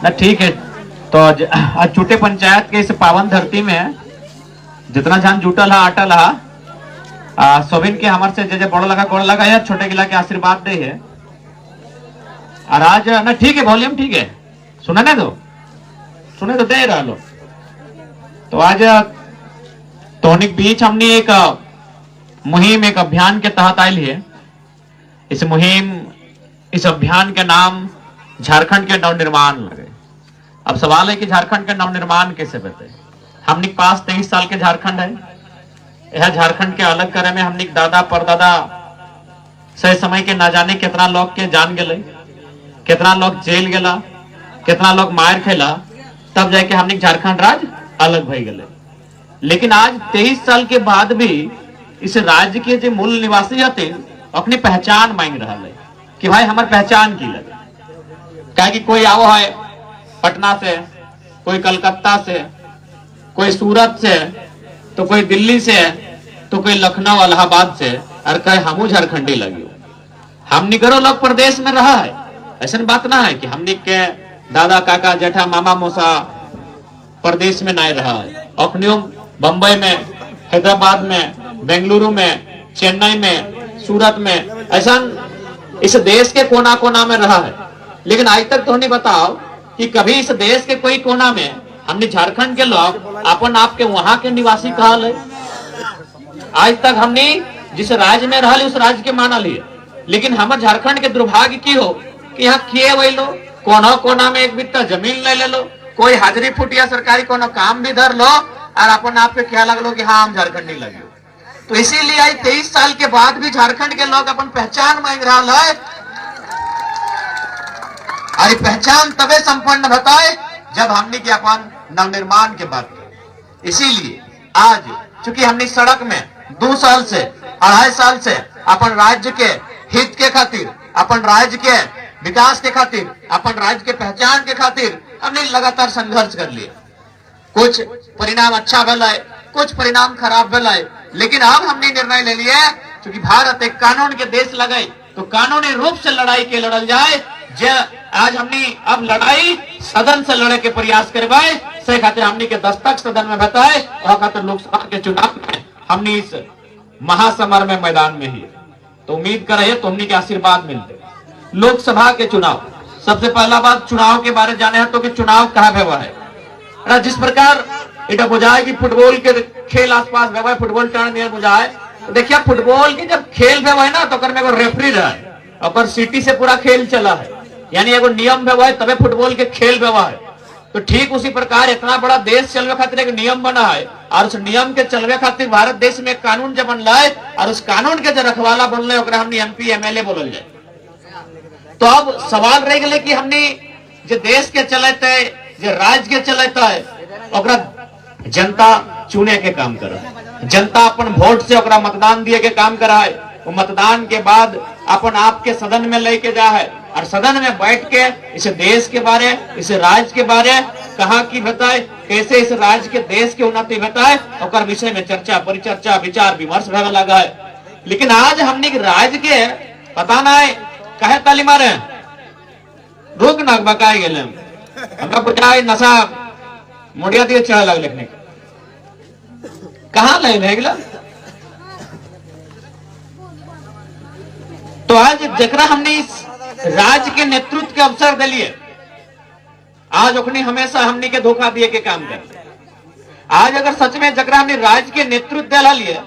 ना ठीक है। तो आज जुटे पंचायत के इस पावन धरती में जितना जन जुटल है अटल है सोबिन के हमारे से जे बड़ लगा गोड़ लगा है, छोटे गिला के आशीर्वाद दे है। और आज ना ठीक है, वॉल्यूम ठीक है, सुनने तो दे रहा लो। तो आज तोनिक बीच हमने एक मुहिम, एक अभियान के तहत आई है। इस अभियान के नाम झारखंड के नवनिर्माण लगे। अब सवाल है कि झारखंड के नवनिर्माण कैसे बते। हमने पास 23 साल के झारखंड है। यह झारखंड के अलग करे में हमने दादा परदादा सही समय के ना जाने कितना लोग के जान गए, कितना लोग जेल गला, कितना लोग मार खेला, तब जाके हमने झारखंड राज्य अलग भई गए। लेकिन आज 23 साल के बाद भी इस राज्य के जो मूल निवासी थे अपनी पहचान मांग रहा है कि भाई हमारी पहचान की लगे। क्या कि कोई आओ है पटना से, कोई कलकत्ता से, कोई सूरत से, तो कोई दिल्ली से, तो कोई लखनऊ इलाहाबाद से, और कहे हमू झारखंडी लगी। हमनी करो लोग प्रदेश में रहा है, ऐसा बात ना है कि हमनी के दादा काका जेठा मामा मौसा प्रदेश में नहीं रहा है। अखनियों बंबई में, हैदराबाद में, बेंगलुरु में, चेन्नई में, सूरत में, ऐसा इस देश के कोना कोना में रहा है। लेकिन आज तक तो नहीं बताओ कि कभी इस देश के कोई कोना में हमने झारखंड के लोग अपन आप के वहां के निवासी कहा ले। आज तक हमने जिस राज्य में रहा उस राज्य के माना लिए। लेकिन हमारे झारखंड के दुर्भाग्य की हो कि यहाँ किए वही लो, कोना कोना में एक बित्ता जमीन ले लो, कोई हाजिरी फुटिया सरकारी कोनो काम भी धर लो, और अपन आप पे क्या लगलो कि हाँ हम झारखंडी लगे। तो इसीलिए आज 23 साल के बाद भी झारखंड के लोग अपन पहचान मांग रहा है। और पहचान तबे संपन्न बताए जब हमने की अपन नवनिर्माण के बात की। इसीलिए आज चूंकि हमने सड़क में 2 साल से 2.5 साल से अपन राज्य के हित के खातिर, अपन राज्य के विकास के खातिर, अपन राज्य के पहचान के खातिर हमने लगातार संघर्ष कर लिए। कुछ परिणाम अच्छा भला है, कुछ परिणाम खराब भला है। लेकिन अब हमने निर्णय ले लिया क्योंकि भारत एक कानून के देश लगे तो कानूनी रूप से लड़ाई के लड़ल जाए। आज हमने अब लड़ाई सदन से लड़े के प्रयास करवाए से खातिर हमने के दस्तक सदन में बताए और खातिर लोकसभा के चुनाव में हमने इस महासमर में मैदान में ही। तो उम्मीद कर रहे तो हमने के आशीर्वाद मिलते। लोकसभा के चुनाव, सबसे पहला बात चुनाव के बारे जाने हैं तो कि चुनाव कहाँ हुआ है। जिस प्रकार इटा बुझाए कि फुटबॉल के खेल आसपास हुआ है, फुटबॉल टर्न नियर बुझाए, तो देखिए फुटबॉल के जब खेल हुआ है ना तो में एगो रेफरी रहा है और सिटी से पूरा खेल चला है, यानी एगो नियम हुआ है तबे फुटबॉल के खेल हुआ है। तो ठीक उसी प्रकार इतना बड़ा देश चलवे खातिर एक नियम बना है और उस नियम के चलवे खातिर भारत देश में एक कानून जब बनला है और उस कानून के जो रखवाला बनल है हमने MP MLA बोलल जाए। तो अब सवाल रह गए कि हमने जो देश के चलते है, जो राज्य के चलते है, जनता चुने के काम कर रहा है। जनता अपन वोट से मतदान दिए के काम करा है। वो मतदान के बाद अपन आपके सदन में लेके जा है और सदन में बैठ के इस देश के बारे, इस राज्य के बारे कहा की बताए, कैसे इस राज्य के देश के उन्नति बताए और विषय में चर्चा परिचर्चा विचार विमर्श होने लगा है। लेकिन आज हमने राज्य के पता ना है कहे ताली मारे रोक ना बकाए गए हमरा बुझाए नशा मुड़िया दिए चढ़ लग लिखने कहाँ ले गला। तो आज जकरा हमने इस राज्य के नेतृत्व के अवसर दिलिए, आज अपनी हमेशा हमने के धोखा दिए के काम कर। आज अगर सच में जकरा हमने राज्य के नेतृत्व दिला लिए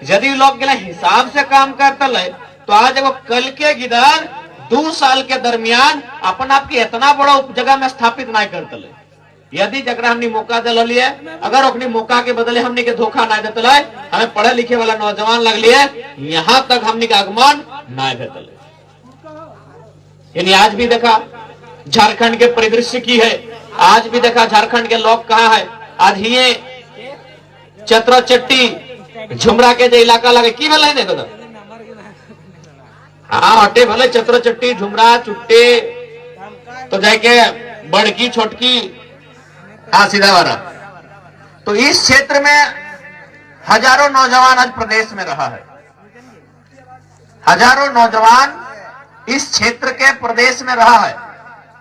यदि लोग गला हिसाब से काम करता ले तो आज एगो कल के गिदार 2 साल के दरमियान अपन आपके इतना बड़ा जगह में स्थापित नहीं करते ले। यदि जकरा हमने मौका दिला लिए, अगर अपने मौका के बदले हमने के धोखा नहीं देते लाए, हमें पढ़े लिखे वाला नौजवान लग लिए यहाँ तक हमने का आगमन नहीं देते। यानी आज भी देखा झारखंड के परिदृश्य की है, आज भी देखा झारखंड के लोग कहाँ है। आज ये चतरा चट्टी झुमरा के जो इलाका लगे की भले देखो तो हाँ हटे भले चतरा चट्टी झुमरा चुट्टे तो जाके बड़की छोटकी हाँ सीधा वाला। तो इस क्षेत्र में हजारों नौजवान आज प्रदेश में रहा है। हजारों नौजवान इस क्षेत्र के प्रदेश में रहा है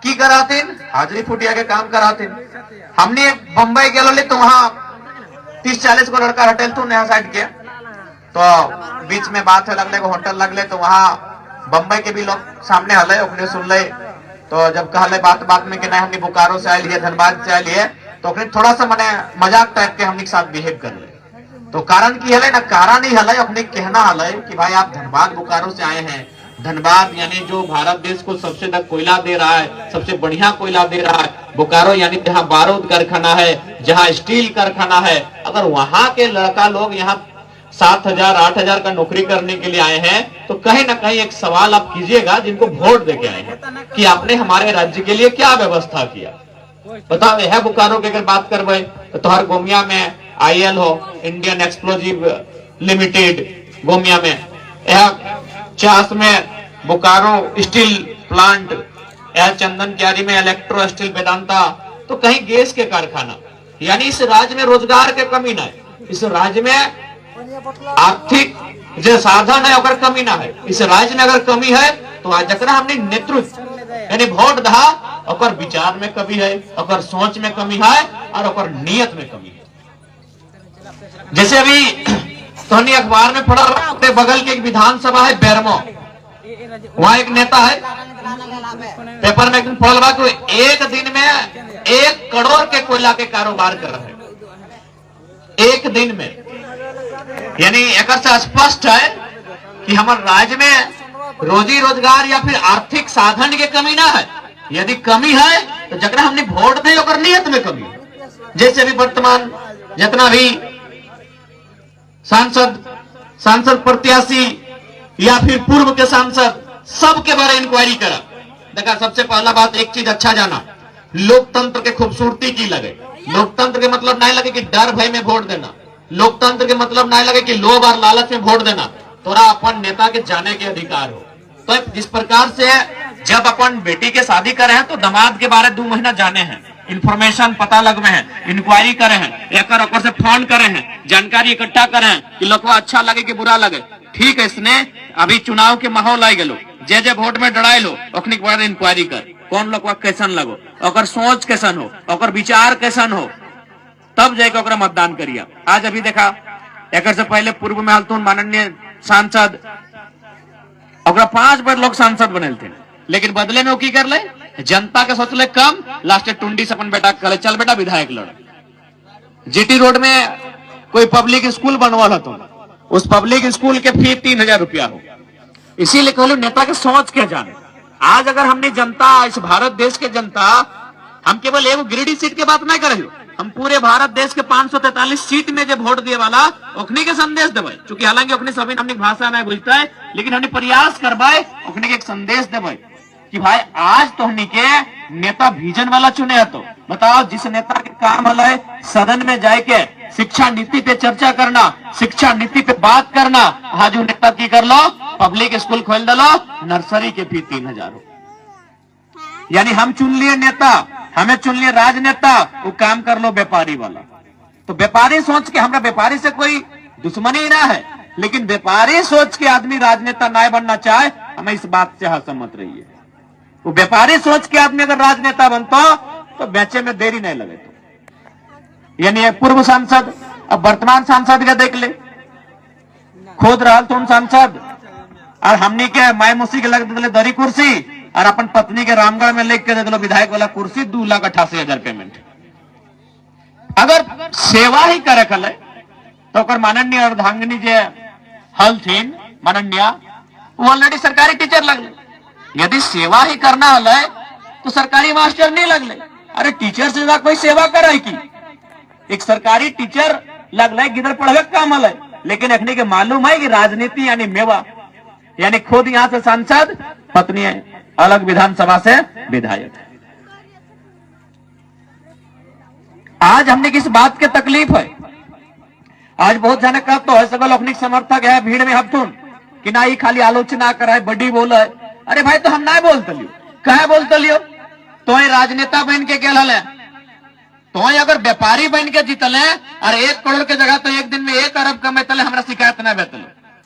की करातीन हाजरी फुटिया के काम करातीन। हमने बम्बई गए तो वहां 30-40 को लड़का हटेल तू नया साइड के तो बीच में बात है लगले को होटल लगले तो वहां बम्बई के भी लोग सामने हले अपने सुन ले। तो जब कहले बात बात में कि नहीं हमने बोकारो से आये धनबाद से आये तो थोड़ा सा मैंने मजाक टाइप के हमने साथ बिहेव कर ले। तो कारण की हले ना कारण ही हले अपने कहना हले कि भाई आप धनबाद बोकारो से आए हैं। धनबाद यानी जो भारत देश को सबसे ज्यादा कोयला दे रहा है, सबसे बढ़िया कोयला दे रहा है। बोकारो यानी जहाँ बारूद कारखाना है, जहाँ स्टील कारखाना है। अगर वहां के लड़का लोग यहाँ 7,000-8,000 का नौकरी करने के लिए आए हैं तो कहीं ना कहीं एक सवाल आप कीजिएगा जिनको वोट देके आए हैं कि आपने हमारे राज्य के लिए क्या व्यवस्था किया। बताओ है बोकारो की अगर बात करवे तो तोहर गोमिया में IL हो, इंडियन एक्सप्लोजिव लिमिटेड गोमिया में, यह चास में बोकारो स्टील प्लांट, यह चंदन क्यारी में इलेक्ट्रो स्टील वेदांता। तो कहीं गैस के कारखाना, यानी इस राज्य में रोजगार के कमी ना है, इस राज्य में आर्थिक जो साधन है अगर कमी ना है, इस राज्य में अगर कमी है तो आज जरा हमने नेतृत्व यानी वोट दहा और विचार में कमी है, और सोच में कमी है और नियत में कमी है। जैसे अभी तो हमने अखबार में पढ़ा अपने बगल के एक विधानसभा है बेरमो, वहां एक नेता है पेपर में पढ़ा कि एक दिन में 1 करोड़ के कोयला के कारोबार कर रहे हैं एक दिन में। यानी एक स्पष्ट है कि हमारे राज्य में रोजी रोजगार या फिर आर्थिक साधन की कमी ना है। यदि कमी है तो जगह हमने वोट दे और नियत में कमी है। जैसे अभी वर्तमान जितना भी सांसद प्रत्याशी या फिर पूर्व के सांसद सबके बारे इंक्वायरी करा। देखा सबसे पहला बात एक चीज अच्छा जाना, लोकतंत्र के खूबसूरती की लगे। लोकतंत्र के मतलब नहीं लगे कि डर भय में वोट देना, लोकतंत्र के मतलब नहीं लगे कि लोभ और लालच में वोट देना। तोरा अपन नेता के जाने के अधिकार हो। तो जिस प्रकार से जब अपन बेटी के शादी करे हैं तो दामाद के बारे 2 महीना जाने हैं, इंफॉर्मेशन पता लगवे हैं, इंक्वायरी करे हैं, एक से फोन करे हैं, जानकारी इकट्ठा करे हैं कि लोग अच्छा लगे कि बुरा लगे। ठीक है, इसने अभी चुनाव के माहौल आई गलो, जे वोट में डराए लो अखनी के बारे इंक्वायरी कर, कौन लोग कैसन लगो, और सोच कैसन हो, और विचार कैसन हो, तब जाके मतदान करिए। आज अभी देखा एक से पहले पूर्व में हलतून माननीय सांसद 5 बार लोग सांसद बने थे, लेकिन बदले में वो की कर ले जनता के सोचले कम, लास्ट टुंडी से अपन बेटा करे चल बेटा विधायक लड़। GT रोड में कोई पब्लिक स्कूल बनवा तो उस पब्लिक स्कूल के फी 3,000 रुपया हो। इसीलिए कहलू नेता के सोच के जाने। आज अगर हमने जनता, इस भारत देश के जनता, हम केवल एगो गिरिडीह सीट के बात नहीं करे, हम पूरे भारत देश के 543 सीट में जो वोट दिए वाला ओखनी के संदेश देवे। चूंकि हालांकि ओखनी सभी हमने भाषा नहीं बुझता है, लेकिन हमने प्रयास करवाए ओखनी के एक संदेश देवे कि भाई आज तो हमने के नेता भीजन वाला चुने है। तो बताओ जिस नेता के काम है सदन में जाके शिक्षा नीति पे चर्चा करना, शिक्षा नीति पे बात करना, आज वो नेता की कर लो पब्लिक स्कूल खोल दलो, नर्सरी के फी 3,000 हो। यानी हम चुन लिए नेता, हमें चुन लिए राजनेता, वो काम कर लो व्यापारी वाला। तो व्यापारी सोच के, हमरा व्यापारी से कोई दुश्मनी ना है, लेकिन व्यापारी सोच के आदमी राजनेता ना बनना चाहे, हमें इस बात से असहमत रहिए। वो व्यापारी सोच के आदमी अगर राजनेता बनता तो बेचे में देरी नहीं लगे। तो यानी एक पूर्व सांसद अब वर्तमान सांसद का देख ले, खोद रहा तुम सांसद और हमनी के माय मुसी के लग दिले दरी कुर्सी, और अपन पत्नी के रामगढ़ में लेके दे दिलो विधायक वाला कुर्सी 2,88,000 पेमेंट। अगर सेवा ही करे कले तो माननीय अर्धांगिनी जे हल थी माननीय, वो ऑलरेडी सरकारी टीचर लगले। यदि सेवा ही करना है तो सरकारी मास्टर नहीं लगले। अरे टीचर से ज्यादा कोई सेवा करे की? एक सरकारी टीचर लगले गिदर पढ़वे काम है, लेकिन अखनी के मालूम है कि राजनीति यानी मेवा, यानी खुद यहाँ से सांसद, पत्नी अलग विधानसभा से विधायक। आज हमने किस बात की तकलीफ है? आज बहुत जाने का तो है सगल अपनी समर्थक है भीड़ में हफ्तून कि ना ही खाली आलोचना कराए बड़ी बोला है। अरे भाई तो हम ना बोलते लियो, कहे बोलते लियो? तो राजनेता बन के क्या है, तो अगर व्यापारी बन के जीतल है और 1 करोड़ के जगह तो एक दिन में 1 अरब कमेतल, हमारा शिकायत ना बेतल।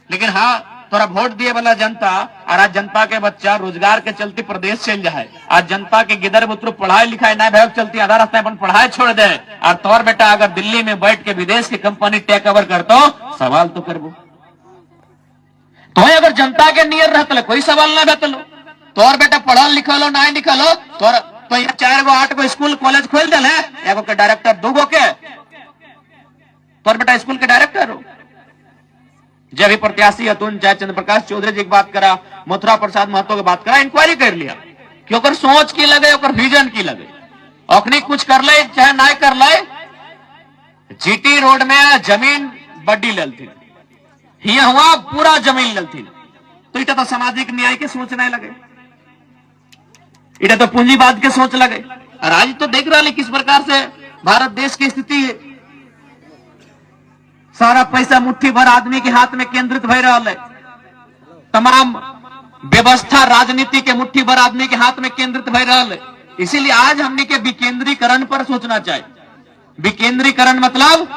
लेकिन हाँ तोरा वोट दिए वाला जनता और आज जनता के बच्चा रोजगार के चलते प्रदेश चल जाए, आज जनता के गिदर बुतरू पढ़ाई लिखाई ना भय चलती आधा रास्ता अपन पढ़ाई छोड़ दे, और तोर बेटा अगर दिल्ली में बैठ के विदेश की कंपनी टेक ओवर करतो सवाल तो करबो। तो अगर जनता के नियर रहते कोई सवाल ना रहते, तोर बेटा पढ़ल लिखल हो ना लिखल हो, तोर तो यहाँ 4 गो 8 गो स्कूल कॉलेज खोल दिल है, एगो के डायरेक्टर 2 गो के, तोर बेटा स्कूल के डायरेक्टर हो। जब भी प्रत्याशी अतुल चाहे चंद्र प्रकाश चौधरी जी की बात करा, मथुरा प्रसाद महतो की बात करा, इंक्वायरी कर लिया कि ओकर सोच की लगे, ओकर विजन की लगे, अखनी कुछ कर ले चाहे ना कर ले। जीटी रोड में जमीन बड्डी ललती, हिया हुआ पूरा जमीन ललती, तो इटा तो सामाजिक न्याय के सोच नहीं लगे, इटा तो पूंजीवाद के सोच लगे। और आज तो देख रहा है किस प्रकार से भारत देश की स्थिति है, सारा पैसा मुट्ठी भर आदमी के हाथ में केंद्रित हो रहा है, तमाम व्यवस्था राजनीति के मुट्ठी भर आदमी के हाथ में केंद्रित हो रहा है। इसीलिए आज हमने के विकेंद्रीकरण पर सोचना चाहिए। विकेंद्रीकरण मतलब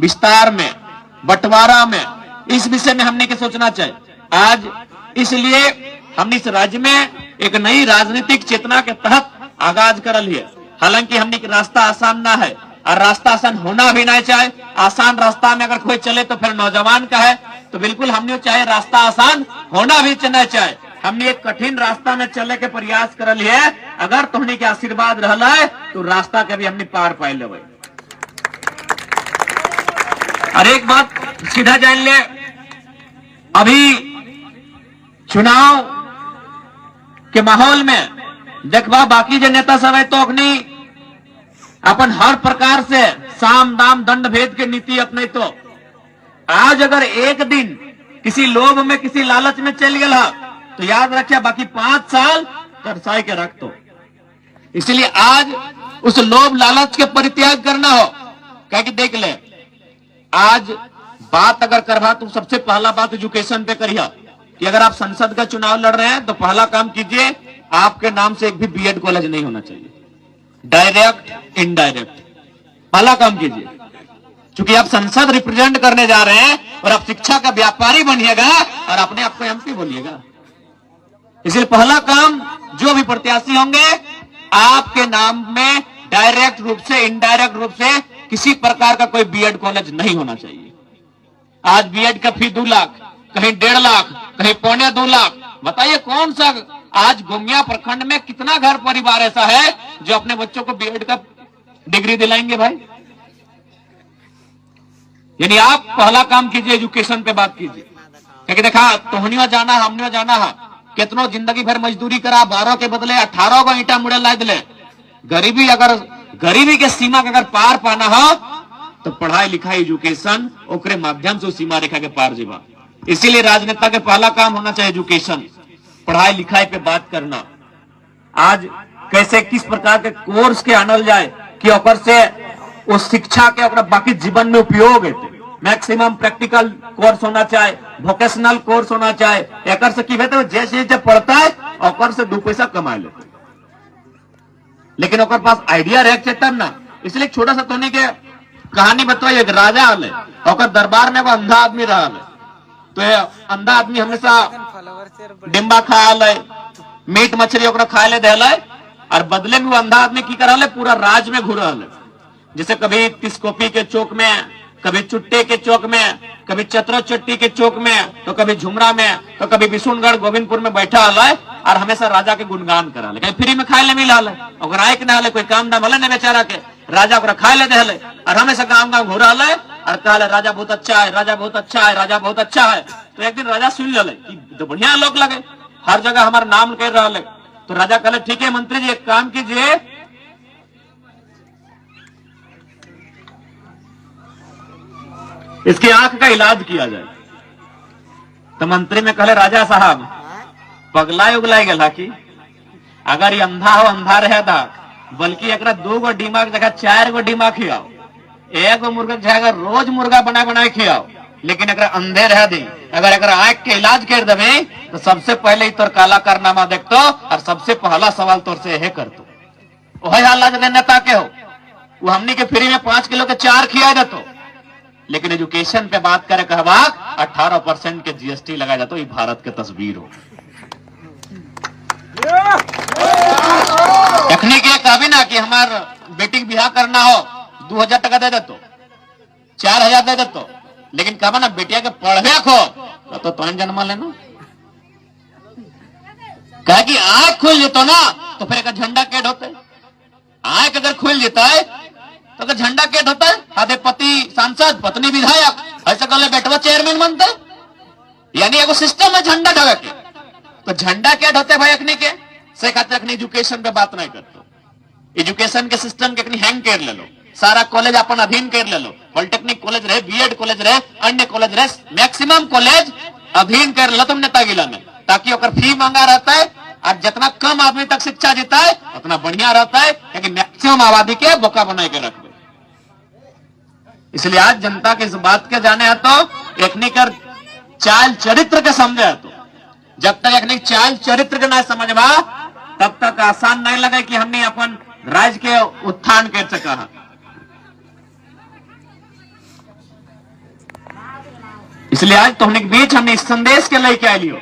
विस्तार में, बंटवारा में, इस विषय में हमने के सोचना चाहिए आज। इसलिए हमने इस राज्य में एक नई राजनीतिक चेतना के तहत आगाज कर रही है। हालांकि हमने के रास्ता आसान ना है, और रास्ता आसान होना भी नहीं चाहे। आसान रास्ता में अगर कोई चले तो फिर नौजवान का है, तो बिल्कुल हमने चाहे रास्ता आसान होना भी नहीं चाहे। हमने एक कठिन रास्ता में चले के प्रयास कर रही है, अगर तुमने के आशीर्वाद रहला है तो रास्ता के भी हमने पार पाए लेवे। और एक बात सीधा जान ले, अभी चुनाव के माहौल में देखबा बाकी जो नेता सब है तो अपनी अपन हर प्रकार से साम दाम दंड भेद के नीति अपने, तो आज अगर एक दिन किसी लोभ में किसी लालच में चल गया तो याद रखिए बाकी 5 साल तरसाई के रख दो। इसलिए आज उस लोभ लालच के परित्याग करना हो, क्या कि देख ले आज बात अगर करवा तो सबसे पहला बात एजुकेशन पे करिए कि अगर आप संसद का चुनाव लड़ रहे हैं तो पहला काम कीजिए, आपके नाम से एक भी बीएड कॉलेज नहीं होना चाहिए, डायरेक्ट इनडायरेक्ट पहला काम कीजिए। क्योंकि आप संसद रिप्रेजेंट करने जा रहे हैं और आप शिक्षा का व्यापारी बनिएगा और अपने आप को एमपी बोलिएगा। इसलिए पहला काम जो भी प्रत्याशी होंगे आपके नाम में डायरेक्ट रूप से इनडायरेक्ट रूप से किसी प्रकार का कोई बीएड कॉलेज नहीं होना चाहिए। आज बीएड का फी 2 लाख, कहीं 1.5 लाख, कहीं 2.25 लाख। बताइए कौन सा आज गोमिया प्रखंड में कितना घर परिवार ऐसा है जो अपने बच्चों को बीएड का डिग्री दिलाएंगे भाई? यानी आप पहला काम कीजिए, एजुकेशन पे बात कीजिए। क्योंकि देखा तोहनियो जाना हमने जाना है, कितनों जिंदगी भर मजदूरी करा, 12 के बदले 18 को ईटा मुड़े ला दिले। गरीबी अगर गरीबी के सीमा का अगर पार पाना हो तो पढ़ाई लिखाई एजुकेशन ओकरे माध्यम से सीमा रेखा के पार जीवा। इसीलिए राजनेता के पहला काम होना चाहिए एजुकेशन, पढ़ाई लिखाई पे बात करना। आज कैसे किस प्रकार के कोर्स के आनल जाए कि ओकर से उस शिक्षा के ओकरा बाकी जीवन में उपयोग हेतै। मैक्सिमम प्रैक्टिकल कोर्स होना चाहिए, वोकेशनल कोर्स होना चाहिए। एकर से की हेतै जैसे जब पढ़ता है ओकर से 2 पैसा कमा लेते, लेकिन ओकर पास आइडिया रह के तब ना। इसलिए छोटा सा तोनी के कहानी बताइए। एक राजा आले, ओकर दरबार में एगो अंधा आदमी रहा, तो अंधा आदमी हमेशा डिम्बा खा ले, मीट मछली ओकरा खाए ले देले, और बदले में वो अंधा आदमी की करा ले पूरा राज में घुरा ले। जैसे कभी तिस्कोपी के चौक में, कभी चुट्टे के चौक में, कभी चतरा चट्टी के चौक में, तो कभी झुमरा में, तो कभी बिशुनगढ़ गोविंदपुर में बैठा है और हमेशा राजा के गुणगान करा ले। कहीं फ्री में खाए ले मिला ले, और आए के ना ले कोई काम दाम हले बेचारा के, राजा को खाए ले दे और हमेशा गाँव गाँव घुरा ले और कहा राजा बहुत अच्छा है, राजा बहुत अच्छा है, राजा बहुत अच्छा है। तो एक दिन राजा सुन ले तो बढ़िया लोग लगे, हर जगह हमारा नाम कह रहा है। तो राजा कहले ठीक है मंत्री जी, एक काम कीजिए, इसकी आंख का इलाज किया जाए। तो मंत्री में कहले राजा साहब पगला उगला गया कि अगर ये अंधा हो अंधा रहे था, बल्कि एक 2 गो दिमाग जगह 4 गो दिमाग खियाओ, 1 गो मुर्गा जगह रोज मुर्गा बना खियाओ, लेकिन अगर अंधे रह दी, अगर अगर आंख के इलाज कर देवे तो सबसे पहले तोर काला कारनामा देखतो और सबसे पहला सवाल तोर से यह करतो। वही हाल नेता के हो, वो हमनी के फ्री में 5 किलो के 4 खिया देतो, लेकिन एजुकेशन पे बात करे कहवा 18% के जीएसटी लगाया जाता, ये भारत के तस्वीर हो। तकनीक ये कभी ना कि हमार बेटी के बिहार करना हो 2000 टका दे देतो, 4000 दे देतो, लेकिन कहा ना बेटिया के पढ़वे खो तो तुम जन्मा लेना। कहा कि आंख खुल जेतो ना तो फिर एक झंडा कैद होते, आंख अगर खुल जेता है तो अगर झंडा कैद होता है, आधे पति सांसद पत्नी विधायक, ऐसा कर ले बेटवा चेयरमैन बनते, यानी एगो सिस्टम है झंडा ढगा के, तो झंडा कैद होते भाई अखनी के से खाते अखनी एजुकेशन पे बात नहीं करते, एजुकेशन के सिस्टम के अखनी हैंग कर ले लो, सारा कॉलेज अपन अधीन कर ले लो, पॉलिटेक्निक कॉलेज रहे, बीएड कॉलेज रहे, अन्य कॉलेज रहे, मैक्सिमम कॉलेज अधीन कर लो तुम नेतागिला में, ताकि ओकर फी महंगा रहता है और जितना कम आदमी तक शिक्षा देता है उतना बढ़िया रहता है, क्योंकि मैक्सिमम आबादी के बोका बना के रख दो। इसलिए आज जनता के इस बात के जाने है तो एकनी कर चाल चरित्र के समझे, तो जब तक एकनी चाल चरित्र के ना समझवा तब तक आसान नहीं लगे कि हमने अपन राज्य के उत्थान कर सका है। इसलिए आज तुमने के बीच हमने इस संदेश के लेके आई लियो,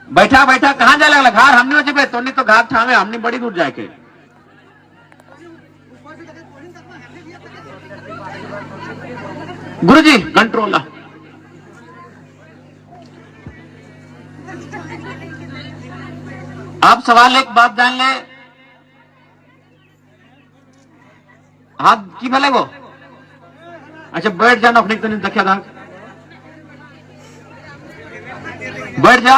बैठा बैठा कहां जाए लगला घर हमने जब तो नहीं तो घाट ठामे हमने बड़ी दूर जाके। गुरुजी कंट्रोल आप सवाल एक बात जान ले, हाथ की भले वो अच्छा बैठ जा, नौकरी तो नहीं देखा था, बैठ जा।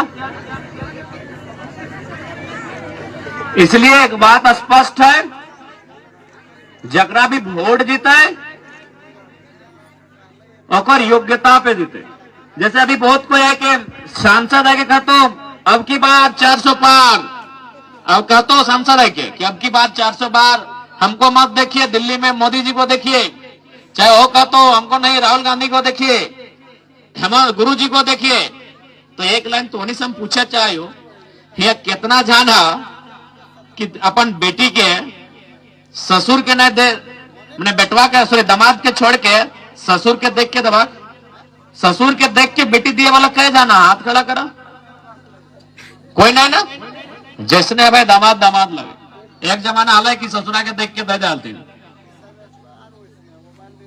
इसलिए एक बात स्पष्ट है, जकरा भी वोट जीता है और योग्यता पे जीते। जैसे अभी बहुत कोई है कि सांसद है कि कहते अब की बार 400 पार, अब कहते सांसद है कि अब की बार 400 पार हमको मत देखिए, दिल्ली में मोदी जी को देखिए, चाहे वो कहते हमको नहीं राहुल गांधी को देखिए, हम गुरु जी को देखिए। तो एक लाइन तो हम पूछा चाहे हो ये कितना जाना कि अपन बेटी के ससुर के नहीं दे, मैंने बेटवा के सॉरी दामाद के छोड़ के ससुर के देख के दबा, ससुर के देख के बेटी दिए वाला कह जाना, हाथ खड़ा करा कोई नहीं ना, जैसने भाई दामाद दामाद लगे। एक जमाना हाल है कि ससुरा के देख के दे डालते,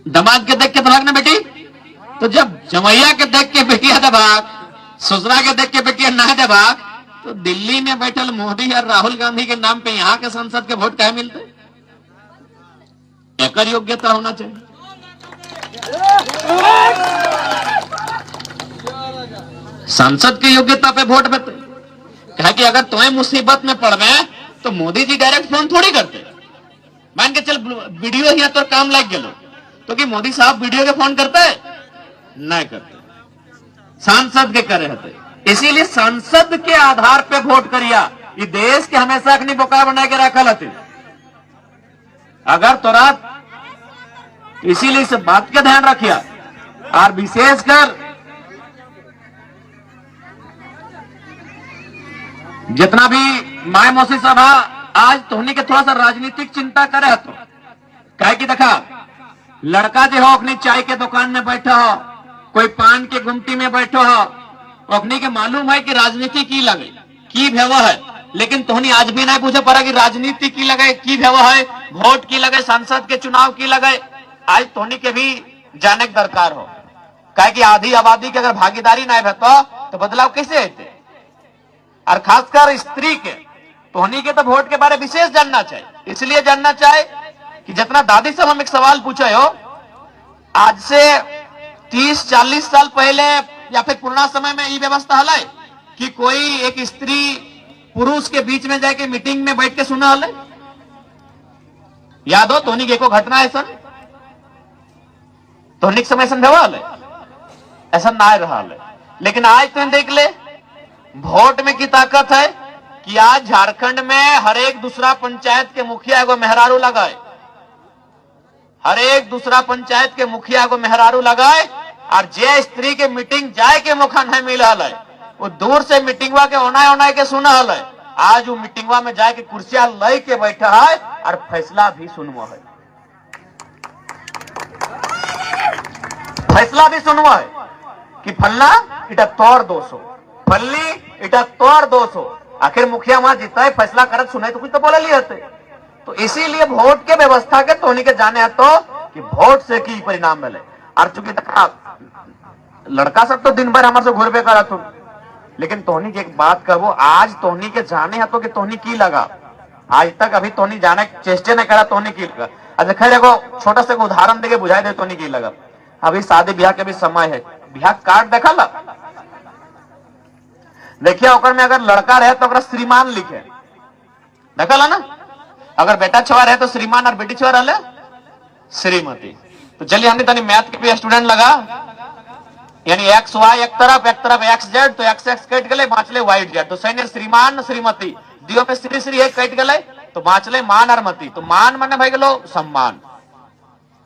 दामाद के देख के दबाग ना बेटी, तो जब जमैया के देख के बेटिया दबाग, ससुरा के देख के बेटिया ना दबाग, तो दिल्ली में बैठल मोदी और राहुल गांधी के नाम पे यहाँ के संसद के वोट क्या मिलते? एक योग्यता होना चाहिए। संसद की योग्यता पे वोट देते, कहा कि अगर तुम्हें मुसीबत में पड़ गए तो मोदी जी डायरेक्ट फोन थोड़ी करते, मान के चल वीडियो ही तो काम लग गए, तो कि मोदी साहब वीडियो के फोन करते नहीं करते, सांसद के करे होते। इसीलिए संसद के आधार पे वोट करिया, ये देश के हमेशा अपनी बोका बना के रखल हते। अगर तोरा इसीलिए इस बात का ध्यान रखिया, और विशेषकर जितना भी माय मौसी सभा आज तोहनी के थोड़ा सा राजनीतिक चिंता करे तो कहे कि देखा लड़का जो हो अपनी चाय के दुकान में बैठा हो, कोई पान के गुमटी में बैठो हो, अपनी के मालूम है कि राजनीति की लगे की व्यवहार है, लेकिन तोहनी आज भी नहीं पूछे पड़ा कि राजनीति की लगे की व्यवहार है, वोट की लगे, सांसद के चुनाव की लगे। आज तोहनी के भी जाने के दरकार हो, कहे कि आधी आबादी की अगर भागीदारी नहीं रहता तो बदलाव कैसे होते, और खासकर स्त्री के तोहनी के तो वोट के बारे में विशेष जानना चाहिए। इसलिए जानना चाहिए कि जितना दादी साहब हम एक सवाल पूछे हो, आज से 30-40 साल पहले या फिर पुराना समय में ये व्यवस्था हल कि कोई एक स्त्री पुरुष के बीच में जाके मीटिंग में बैठ के सुना हल, याद हो तोहनी के को घटना है सन, तोहनी के समय हल ऐसा ना रहा है। लेकिन आज तुम देख ले वोट में की ताकत है कि आज झारखंड में हर एक दूसरा पंचायत के मुखिया को मेहरारू लगाए, हर एक दूसरा पंचायत के मुखिया को मेहरारू लगाए, और जे स्त्री के मीटिंग जाए के मौका नहीं मिला है वो दूर से मीटिंगवा के ओना के सुना है। आज वो मीटिंगवा में जाके कुर्सियां लय के बैठा है और फैसला भी सुनवा है। फैसला भी सुनवा है कि फलना इटा तोर दोष हो, फलनी इटा तोर दोष हो। आखिर मुखिया वहां जीता है, फैसला करत सुनाई तो कुछ तो बोले लिए थे। तो इसीलिए वोट के व्यवस्था के तोहनी के जाने है तो कि वोट से की परिणाम मिले। और चूंकि लड़का सब तो दिन भर हमारे से घूर पे करा तुम, लेकिन तोहनी की एक बात कहबो, आज तोहनी के जाने है तो कि तोहनी की लगा, आज तक अभी तोहनी जाने चेष्टे न करा तोहनी की लगा। अच्छा खैर एगो छोटा सा उदाहरण देके बुझाई दे तोहनी की लगा। अभी शादी ब्याह के भी समय है, ब्याह कार्ड देखा ला, देखिए ओकर में अगर लड़का रहे तो ओकरा श्रीमान लिखे, देखा ला ना। अगर बेटा छुआ रहे तो श्रीमान और बेटी छुआ रहे श्रीमती। तो चलिए हमने तनी मैथ के भी स्टूडेंट लगा, यानी एक्स वाई एक तरफ एक्स जेड, तो एक्स एक्स कट गए बाँचले वाई जेड, तो सैन्य श्रीमान श्रीमती दियो में श्री श्री एक कट गए तो बाँचले मान और मती। तो मान माने भाई गलो सम्मान,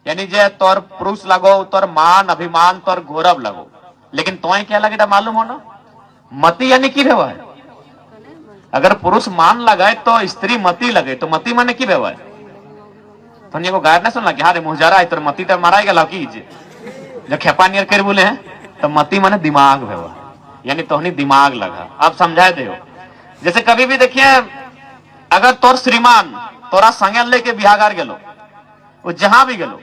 यानी जे तोर पुरुष लगो तोर मान अभिमान तोर गौरव लगो। लेकिन तो क्या लगे मालूम हो ना, मती यानी की भेवा है। अगर पुरुष मान लगाए तो स्त्री मती लगे, तो मती माने की भेवा है। तो गायर नहीं सुन लगे हाँ रे मुहजारा है तो मती तो मारा गया की जो खेपा नियर कर बोले हैं, तो मती माने दिमाग भेवा, यानी तोहनी दिमाग लगा। आप समझाए दे। जैसे कभी भी देखिए अगर तोर श्रीमान तोरा संगे लेके बिहागार गेलो, वो जहां भी गेलो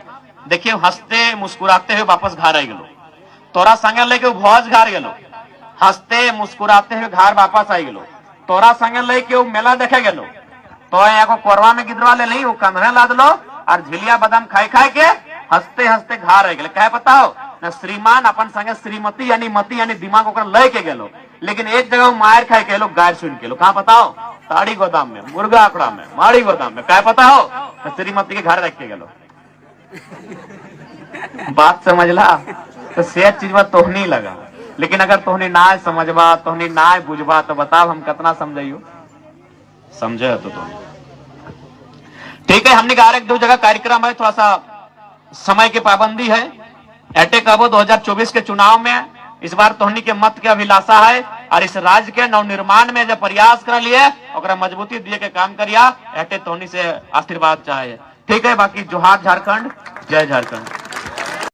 देखिए हंसते मुस्कुराते हुए वापस घर आ गेलो, तोरा संगे लेके भोज घर गेलो हंसते मुस्कुराते हुए घर वापस आई गेलो, तोरा संगे लेके मेला देखे गेलो तो एगो कोरवा में गिदरवा ले नहीं, वो कंधे लाद लो और झिलिया बादाम खाए खाए के हंसते हंसते घर आ गए। कहे पता हो ना, श्रीमान अपन संगे श्रीमती यानी मती यानी दिमाग ओकर लेके गेलो, लेकिन एक जगह मार खाए के लोग गायर सुन के लो। कहाँ पता हो, ताड़ी गोदाम में, मुर्गा आंकड़ा में, माड़ी गोदाम में। कहे पता हो तो श्रीमती के घर रख के गेलो। बात समझला, तो से चीज में तोहनी लगा। लेकिन अगर तोहनी ना समझबा तोहनी ना बुझबा तो बताओ हम कितना समझाइयो, समझे तो तुम ठीक है। हमने कहा एक दो जगह कार्यक्रम है, थोड़ा सा समय की पाबंदी है। एटे कबो 2024 के चुनाव में इस बार तोहनी के मत के अभिलाषा है और इस राज्य के नवनिर्माण में जब प्रयास कर लिए और मजबूती दिए के काम करिया, एटे तोहनी से आशीर्वाद चाहे ठीक है। बाकी जोहार झारखंड, जय झारखंड।